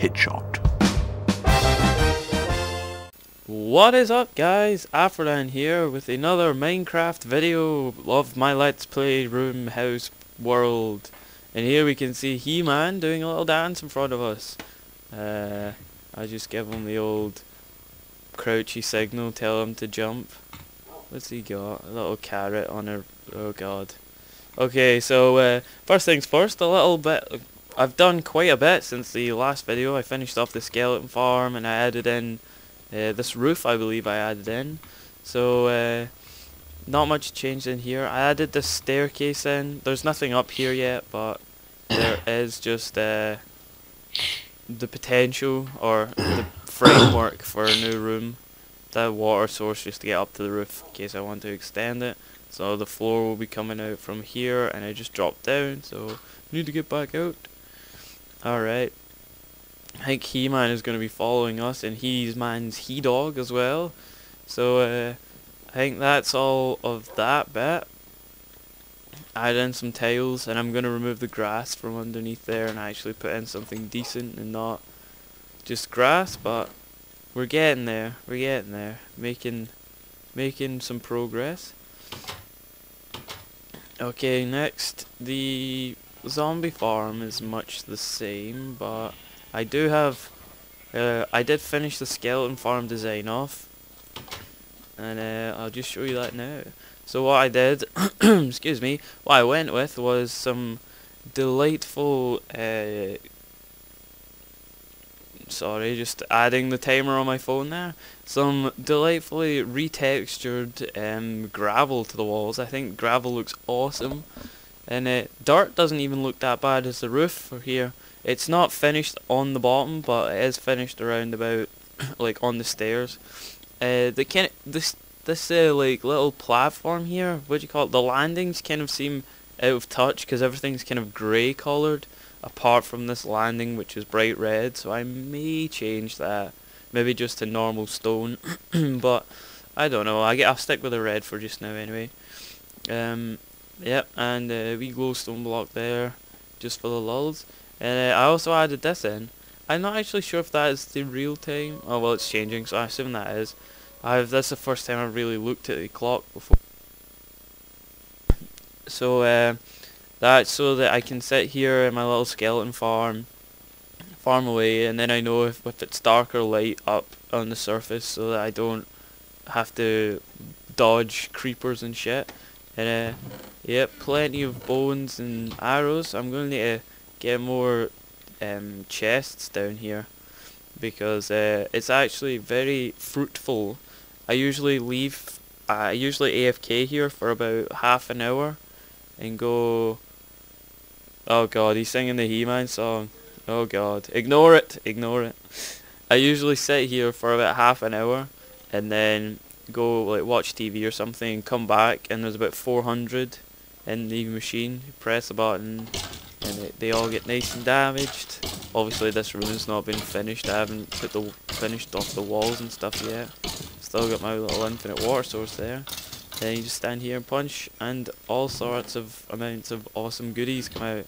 headshot. What is up guys, Afrodan here with another Minecraft video of my Let's Play Room House World. And here we can see He-Man doing a little dance in front of us. I just give him the old crouchy signal, tell him to jump. What's he got? A little carrot on her, oh god. Okay, so first things first, a little bit, I've done quite a bit since the last video. I finished off the skeleton farm and I added in this roof, I believe I added in. So not much changed in here. I added this staircase in. There's nothing up here yet, but there is just the potential or the framework for a new room. The water source just to get up to the roof in case I want to extend it. So the floor will be coming out from here and I just dropped down, so I need to get back out. Alright. I think He-Man is going to be following us, and He-Man's He-Dog as well. So I think that's all of that bit. Add in some tiles, and I'm going to remove the grass from underneath there and actually put in something decent and not just grass, but we're getting there. We're getting there. Making some progress. Okay, next, the zombie farm is much the same, but I do have, I did finish the skeleton farm design off, and I'll just show you that now. So what I did, excuse me, what I went with was some delightful, sorry, just adding the timer on my phone there, some delightfully retextured gravel to the walls. I think gravel looks awesome, and dirt doesn't even look that bad as the roof for here. It's not finished on the bottom, but it is finished around about like on the stairs. This like little platform here, what do you call it? The landings kind of seem out of touch because everything's kind of grey coloured, apart from this landing which is bright red. So I may change that, maybe just to normal stone. But I don't know. I'll stick with the red for just now anyway. Yep, and wee glowstone block there, just for the lulz. And I also added this in. I'm not actually sure if that is the real time. Oh well, it's changing, so I assume that is. That's the first time I've really looked at the clock before. So that's so that I can sit here in my little skeleton farm away, and then I know if it's dark or light up on the surface, so that I don't have to dodge creepers and shit. And yep, plenty of bones and arrows. I'm going to need to get more chests down here because it's actually very fruitful. I usually AFK here for about half an hour and go. Oh god, he's singing the He-Man song. Oh god, ignore it, ignore it. I usually sit here for about half an hour and then go like watch TV or something and come back, and there's about 400 in the machine. You press a button and they all get nice and damaged. Obviously this room has not been finished. I haven't finished off the walls and stuff yet. Still got my little infinite water source there. Then you just stand here and punch, and all sorts of amounts of awesome goodies come out.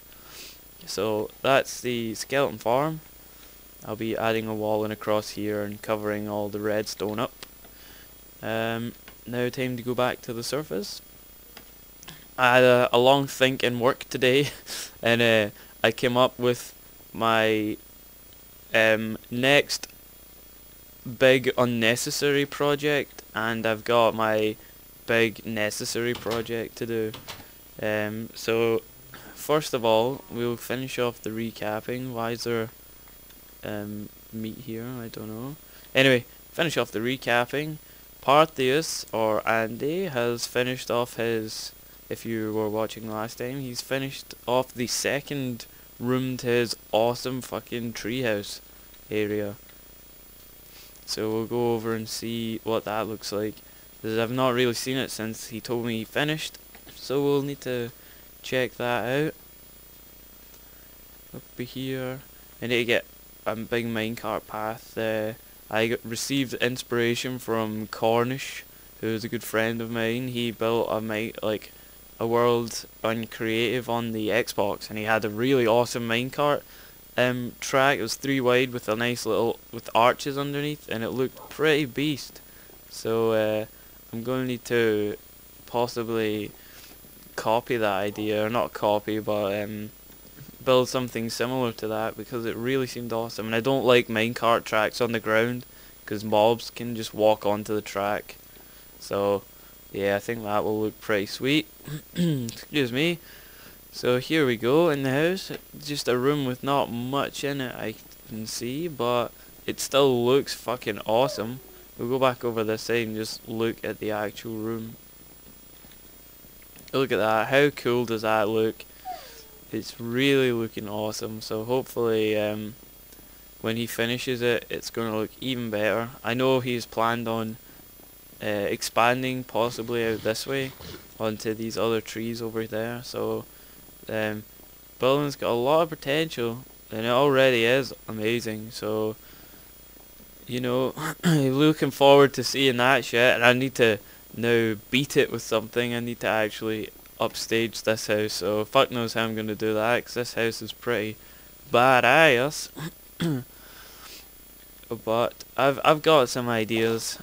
So that's the skeleton farm. I'll be adding a wall in across here and covering all the redstone up. Now time to go back to the surface. I had a long think and work today, and I came up with my next big unnecessary project, and I've got my big necessary project to do. So first of all, we'll finish off the recapping. Why is there meat here? I don't know. Anyway, finish off the recapping. Parthius, or Andy, has finished off his, if you were watching last time, he's finished off the second room to his awesome fucking treehouse area. So we'll go over and see what that looks like, because I've not really seen it since he told me he finished, so we'll need to check that out. Up here, I need to get a big minecart path. I received inspiration from Cornish, who is a good friend of mine. He built a world on creative on the Xbox, and he had a really awesome minecart track. It was 3 wide with a nice little with arches underneath, and it looked pretty beast. So I'm going to need to possibly copy that idea, or not copy, but build something similar to that, because it really seemed awesome. And I don't like minecart tracks on the ground, because mobs can just walk onto the track. So yeah, I think that will look pretty sweet. Excuse me. So here we go in the house. Just a room with not much in it, I can see, but it still looks fucking awesome. We'll go back over this side and just look at the actual room. Look at that. How cool does that look? It's really looking awesome. So hopefully when he finishes it, it's going to look even better. I know he's planned on expanding possibly out this way onto these other trees over there. So building's got a lot of potential, and it already is amazing. So, you know, looking forward to seeing that shit. And I need to now beat it with something. I need to actually upstage this house. So fuck knows how I'm gonna do that, 'cause this house is pretty badass. But I've got some ideas.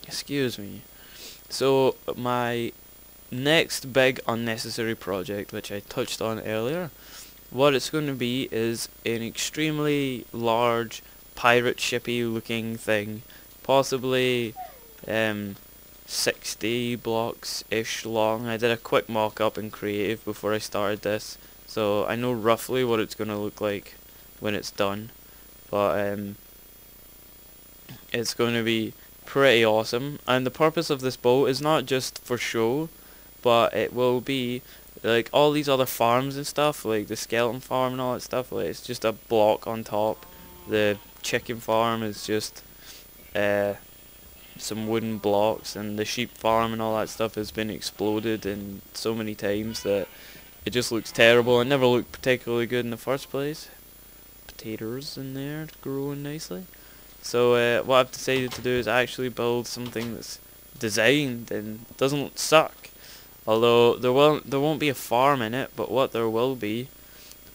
Excuse me. So my next big unnecessary project, which I touched on earlier, what it's going to be is an extremely large pirate shippy looking thing, possibly 60 blocks ish long. I did a quick mock up in creative before I started this, so I know roughly what it's going to look like when it's done. But it's going to be pretty awesome, and the purpose of this boat is not just for show, but it will be like all these other farms and stuff, like the skeleton farm and all that stuff. Like, it's just a block on top. The chicken farm is just some wooden blocks, and the sheep farm and all that stuff has been exploded in so many times that it just looks terrible. It never looked particularly good in the first place. Potatoes in there growing nicely. So what I've decided to do is actually build something that's designed and doesn't suck. Although there won't be a farm in it, but what there will be,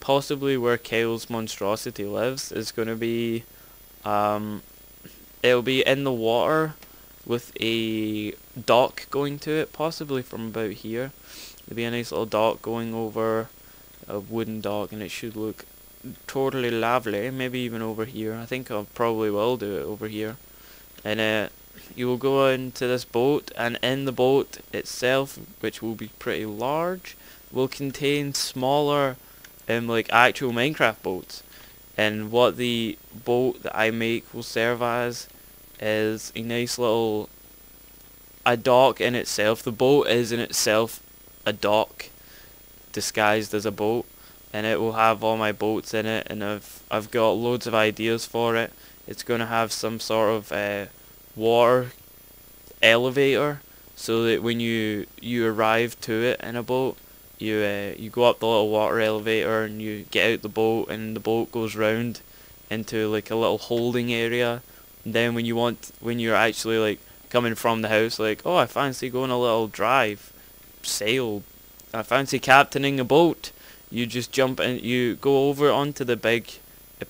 possibly where Kyle's monstrosity lives, is going to be, it'll be in the water with a dock going to it, possibly from about here. There'll be a nice little dock going over a wooden dock, and it should look totally lovely. Maybe even over here. I think I probably will do it over here. And you will go into this boat, and in the boat itself, which will be pretty large, will contain smaller like actual Minecraft boats. And what the boat that I make will serve as is a nice little dock in itself. The boat is in itself a dock disguised as a boat, and it will have all my boats in it, and I've got loads of ideas for it. It's going to have some sort of water elevator, so that when you arrive to it in a boat, you go up the little water elevator and you get out the boat, and the boat goes round into like a little holding area. And then when you're actually like coming from the house, like, oh, I fancy going a little drive, sail, I fancy captaining a boat, you just jump in, you go over onto the big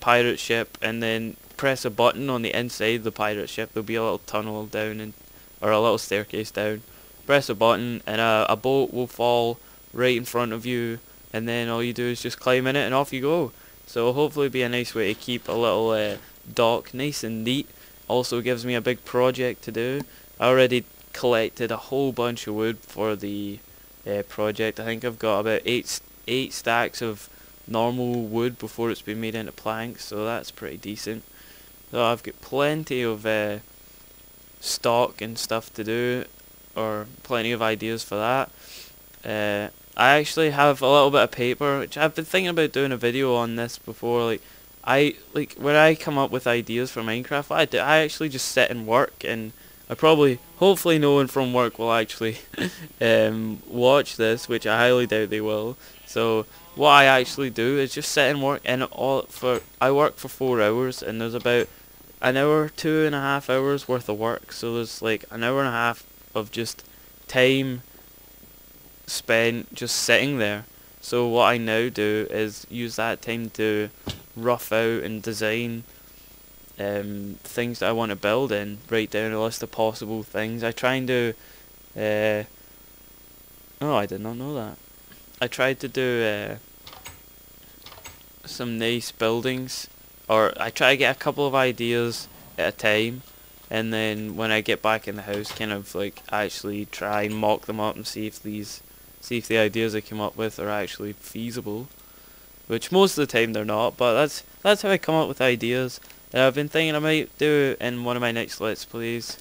pirate ship, and then press a button on the inside of the pirate ship. There'll be a little tunnel down, or a little staircase down. Press a button, and a boat will fall right in front of you, and then all you do is just climb in it and off you go. So hopefully it'll be a nice way to keep a little dock nice and neat. Also gives me a big project to do. I already collected a whole bunch of wood for the project. I think I've got about eight stacks of normal wood before it's been made into planks, so that's pretty decent. So I've got plenty of stock and stuff to do, or plenty of ideas for that. I actually have a little bit of paper, which I've been thinking about doing a video on this before. When I come up with ideas for Minecraft, what I do, I actually just sit and work, and hopefully no one from work will actually watch this, which I highly doubt they will. So what I actually do is just sit and work, and I work for 4 hours, and there's about an hour, 2.5 hours worth of work. So there's like an hour and a half of just time spent just sitting there. So what I now do is use that time to rough out and design things that I want to build in. Write down a list of possible things. I try and do oh, I did not know that. I tried to do some nice buildings, or I try to get a couple of ideas at a time, and then when I get back in the house, kind of like actually try and mock them up and see if the ideas I came up with are actually feasible, which most of the time they're not, but that's how I come up with ideas. I've been thinking I might do in one of my next Let's Plays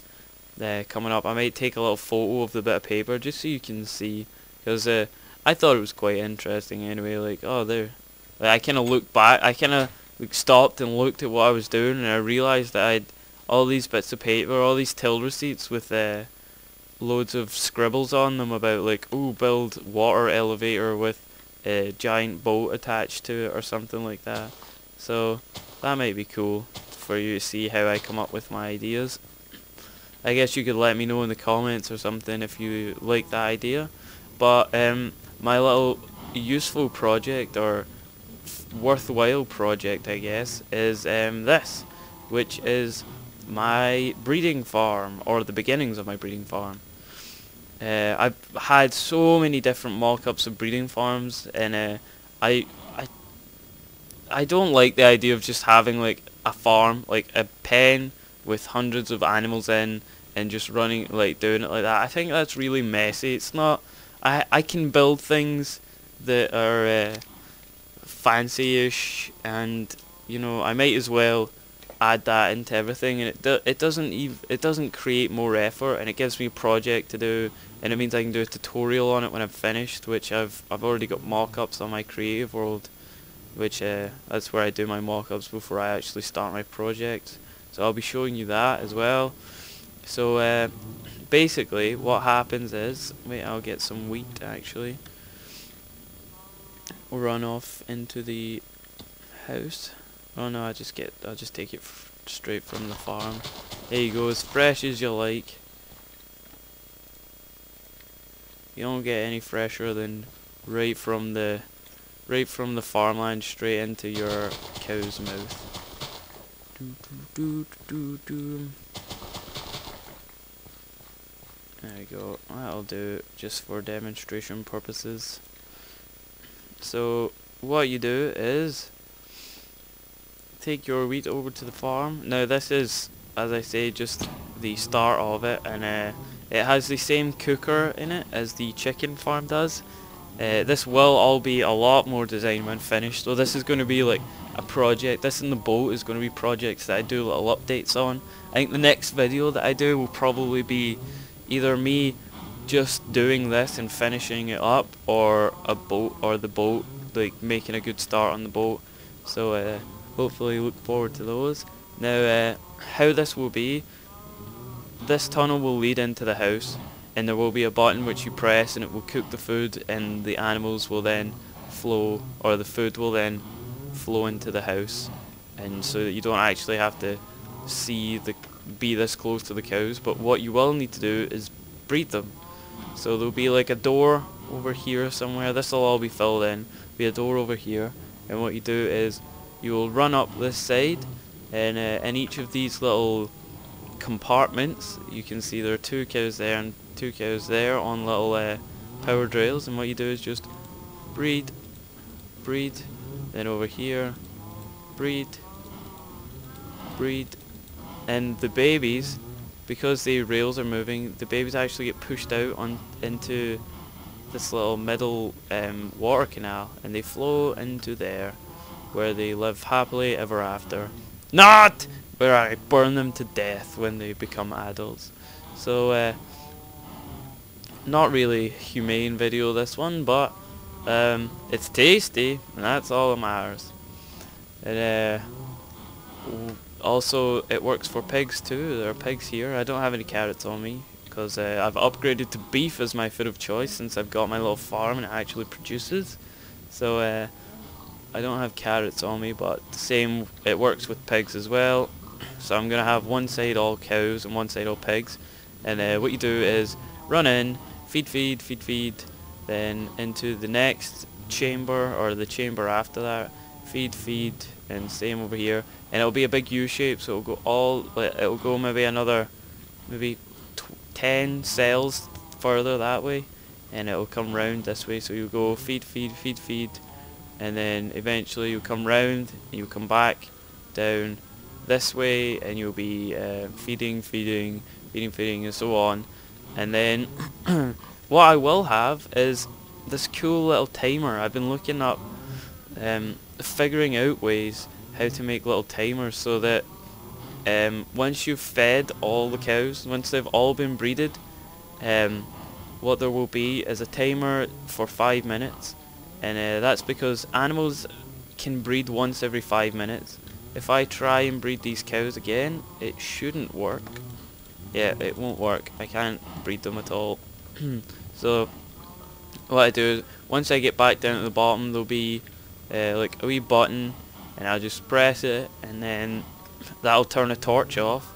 coming up. I might take a little photo of the bit of paper just so you can see, because I thought it was quite interesting anyway. Like, oh, there. Like, I kind of looked back. I kind of like stopped and looked at what I was doing, and I realised that I had all these bits of paper, all these till receipts with loads of scribbles on them about like, ooh, build water elevator with a giant boat attached to it or something like that. So that might be cool for you to see how I come up with my ideas. I guess you could let me know in the comments or something if you like that idea. But my little useful project, or worthwhile project I guess, is this, which is my breeding farm, or the beginnings of my breeding farm. I've had so many different mock-ups of breeding farms, and I don't like the idea of just having like a farm, like a pen with hundreds of animals in, and just running, like doing it like that. I think that's really messy. It's not. I can build things that are fancy-ish, and you know, I might as well add that into everything, and it doesn't create more effort, and it gives me a project to do, and it means I can do a tutorial on it when I'm finished, which I've already got mock-ups on my creative world, which that's where I do my mock-ups before I actually start my project. So I'll be showing you that as well. So basically what happens is, wait, I'll get some wheat actually. We'll run off into the house. Oh no, I'll just take it straight from the farm. There you go, as fresh as you like. You don't get any fresher than right from the farmland straight into your cow's mouth. There we go. That'll do just for demonstration purposes. So what you do is take your wheat over to the farm. Now this is, as I say, just the start of it, and it has the same cooker in it as the chicken farm does. This will all be a lot more designed when finished, so this is going to be like a project. This and the boat is going to be projects that I do little updates on. I think the next video that I do will probably be either me just doing this and finishing it up, or a boat, or the boat, like making a good start on the boat. So hopefully look forward to those. Now how this will be, this tunnel will lead into the house, and there will be a button which you press and it will cook the food, and the animals will then flow, or the food will then flow into the house, and so that you don't actually have to be this close to the cows. But what you will need to do is breed them. So there'll be like a door over here somewhere. This will all be filled in. Be a door over here, and what you do is you will run up this side, and in each of these little compartments you can see there are 2 cows there and 2 cows there on little power drills, and what you do is just breed, then over here breed, and the babies, because the rails are moving, the babies actually get pushed out into this little middle water canal, and they flow into there, where they live happily ever after. Not where I burn them to death when they become adults. So not really humane video this one, but it's tasty, and that's all that matters. And also it works for pigs too. There are pigs here. I don't have any carrots on me because I've upgraded to beef as my food of choice since I've got my little farm and it actually produces. So I don't have carrots on me, but the same, it works with pigs as well. So I'm gonna have one side all cows and one side all pigs, and what you do is run in, feed, then into the next chamber, or the chamber after that. Feed, and same over here. And it'll be a big U shape, so it'll go maybe another, maybe 10 cells further that way, and it'll come round this way. So you go feed, and then eventually you'll come round, and you'll come back down this way, and you'll be feeding, and so on. And then what I will have is this cool little timer. I've been looking up, figuring out ways how to make little timers so that once you've fed all the cows, once they've all been breeded, what there will be is a timer for 5 minutes, and that's because animals can breed once every 5 minutes. If I try and breed these cows again, it shouldn't work. Yeah, it won't work. I can't breed them at all. So what I do is, once I get back down to the bottom, there'll be like a wee button, and I'll just press it, and then that'll turn a torch off.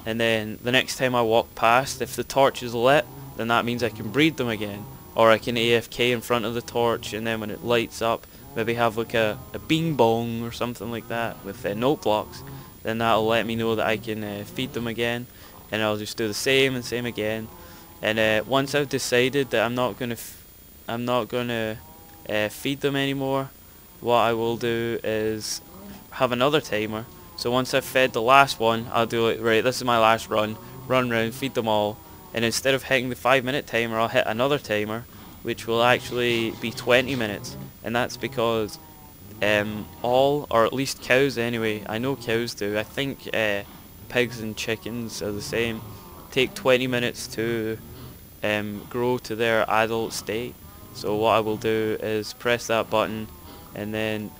And then the next time I walk past, if the torch is lit, then that means I can breed them again. Or I can AFK in front of the torch, and then when it lights up, maybe have like a bing bong or something like that with note blocks. Then that'll let me know that I can feed them again. And I'll just do the same and same again. And once I've decided that I'm not gonna feed them anymore, what I will do is have another timer. So once I've fed the last one, I'll do it, right, this is my last run round, feed them all, and instead of hitting the 5-minute timer, I'll hit another timer, which will actually be 20 minutes, and that's because all, or at least cows anyway, I know cows do, I think pigs and chickens are the same, take 20 minutes to grow to their adult state. So what I will do is press that button, and then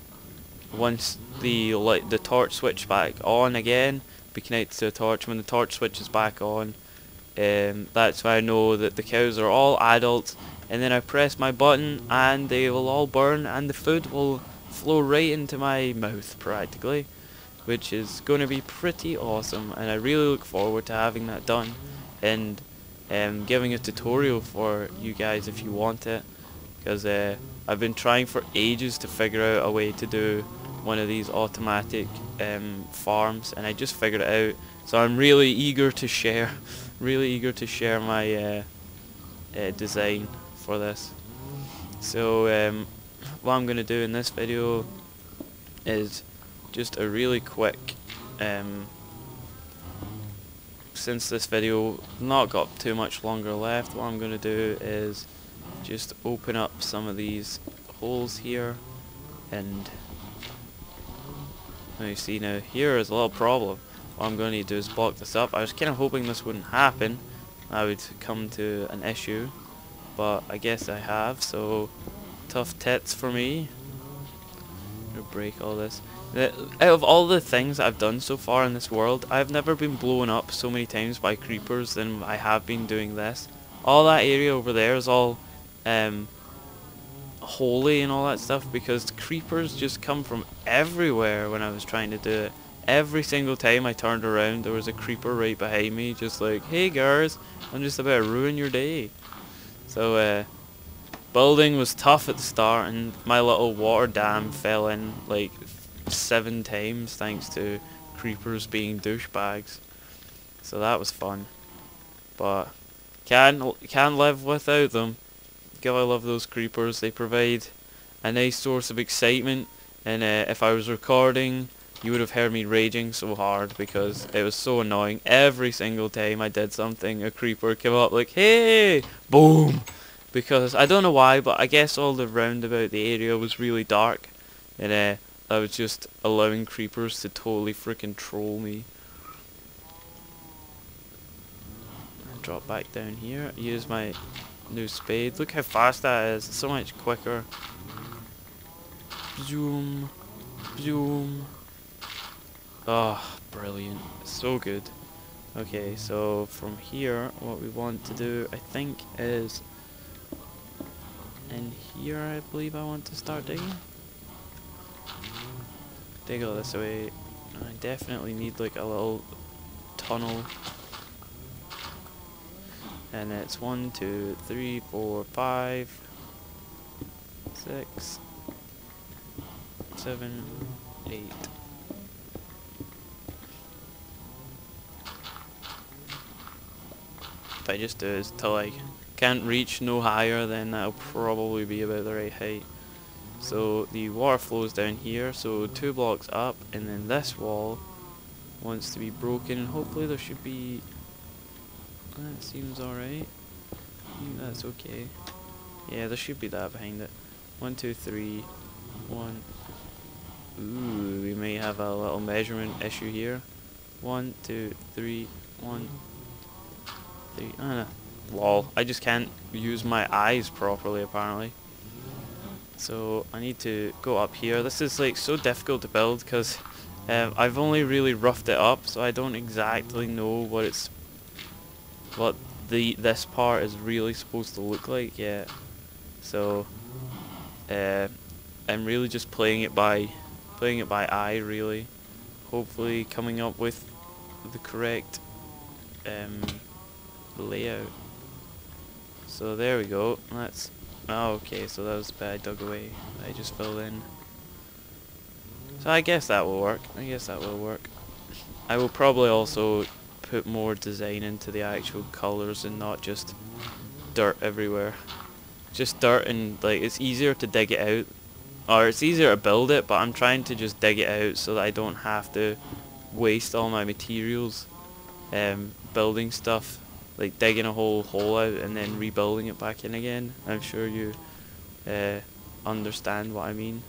once the torch switch back on again, be connected to the torch. When the torch switches back on, that's when I know that the cows are all adults, and then I press my button and they will all burn, and the food will flow right into my mouth practically, which is going to be pretty awesome, and I really look forward to having that done and giving a tutorial for you guys if you want it, because I've been trying for ages to figure out a way to do one of these automatic farms, and I just figured it out, so I'm really eager to share my design for this. So what I'm going to do in this video is just a really quick, since this video not got too much longer left, what I'm going to do is just open up some of these holes here, and you see now here is a little problem. What I'm going to need to do is block this up. I was kind of hoping this wouldn't happen, I would come to an issue, but I guess I have, so tough tits for me. I'm going to break all this. Out of all the things I've done so far in this world, I've never been blown up so many times by creepers than I have been doing this. All that area over there is all holy and all that stuff, because creepers just come from everywhere when I was trying to do it. Every single time I turned around, there was a creeper right behind me, just like, hey girls, I'm just about to ruin your day. So building was tough at the start, and my little water dam fell in like 7 times thanks to creepers being douchebags. So that was fun, but can't live without them. Gotta love those creepers. They provide a nice source of excitement, and if I was recording, you would have heard me raging so hard because it was so annoying. Every single time I did something, a creeper came up like, hey, boom, because I don't know why, but I guess all the roundabout the area was really dark, and I was just allowing creepers to totally freaking troll me. Drop back down here, use my new spade. Look how fast that is, it's so much quicker. Zoom, zoom. Oh, brilliant, so good. Okay, so from here, what we want to do, I think, is in here, I believe I want to start digging. Dig all this away. I definitely need like a little tunnel. And it's 1, 2, 3, 4, 5, 6, 7, 8. If I just do this till I can't reach no higher, then that'll probably be about the right height. So the water flows down here, so 2 blocks up, and then this wall wants to be broken, and hopefully there should be... That seems alright. That's okay. Yeah, there should be that behind it. 1, 2, 3, 1. Ooh, we may have a little measurement issue here. 1, 2, 3, 1, 3. Lol, I just can't use my eyes properly apparently. So I need to go up here. This is like so difficult to build because I've only really roughed it up, so I don't exactly know what this part is really supposed to look like yet. So I'm really just playing it by eye really. Hopefully coming up with the correct layout. So there we go. That's okay, so that was the bit I dug away. I just filled in. So I guess that will work. I will probably also put more design into the actual colours and not just dirt everywhere. Just dirt, and like it's easier to dig it out, or it's easier to build it, but I'm trying to just dig it out so that I don't have to waste all my materials building stuff, like digging a whole hole out and then rebuilding it back in again. I'm sure you understand what I mean.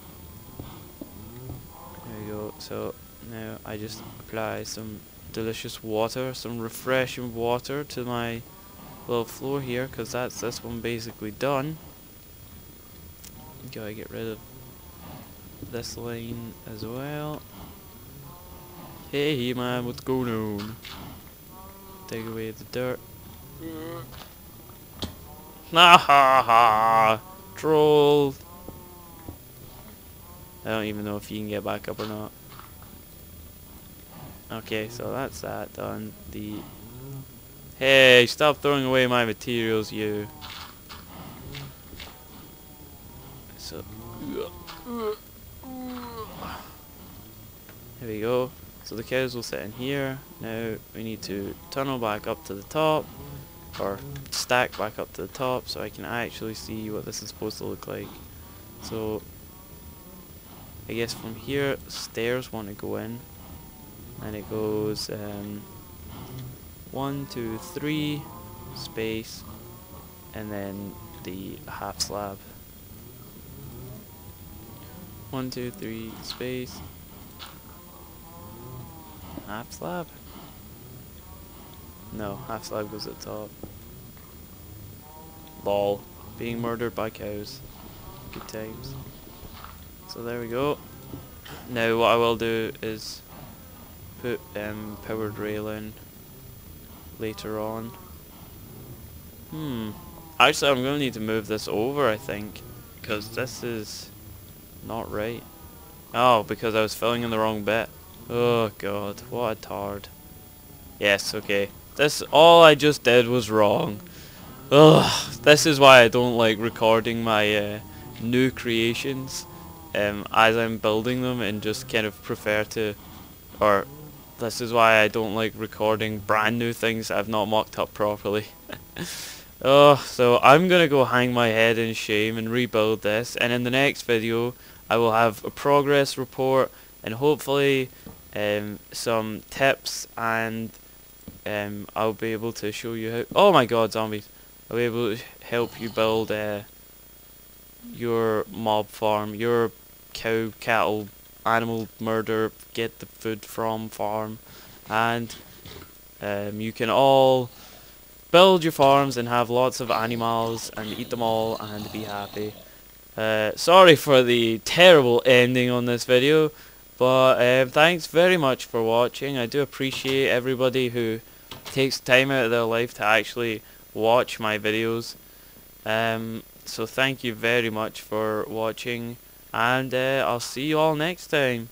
There we go. So now I just apply some delicious water, some refreshing water to my little floor here, because that's this one basically done. Gotta get rid of this line as well. Hey man, what's going on? Dig away the dirt. Ha ha ha! Troll! I don't even know if you can get back up or not. Okay, so that's that done. Hey, stop throwing away my materials, you. So here we go. So the cows will sit in here. Now we need to tunnel back up to the top, or stack back up to the top, so I can actually see what this is supposed to look like. So I guess from here stairs want to go in, and it goes 1, 2, 3 space, and then the half slab. 1, 2, 3 space, half slab. No, half slab goes at the top. Lol, being murdered by cows. Good times. So there we go. Now what I will do is put powered rail in later on. Actually I'm gonna need to move this over, I think, because this is not right. Oh, because I was filling in the wrong bit. Oh god, what a tard. Yes, okay. All I just did was wrong. Ugh, this is why I don't like recording my new creations as I'm building them, and just kind of prefer to, or this is why I don't like recording brand new things I've not mocked up properly. Oh, so I'm gonna go hang my head in shame and rebuild this, and in the next video I will have a progress report and hopefully some tips, and I'll be able to show you how. Oh my god, zombies! I'll be able to help you build your mob farm, your cow, cattle, animal murder, get the food from farm, and you can all build your farms and have lots of animals and eat them all and be happy. Sorry for the terrible ending on this video, but thanks very much for watching. I do appreciate everybody who takes time out of their life to actually watch my videos. So thank you very much for watching, and I'll see you all next time.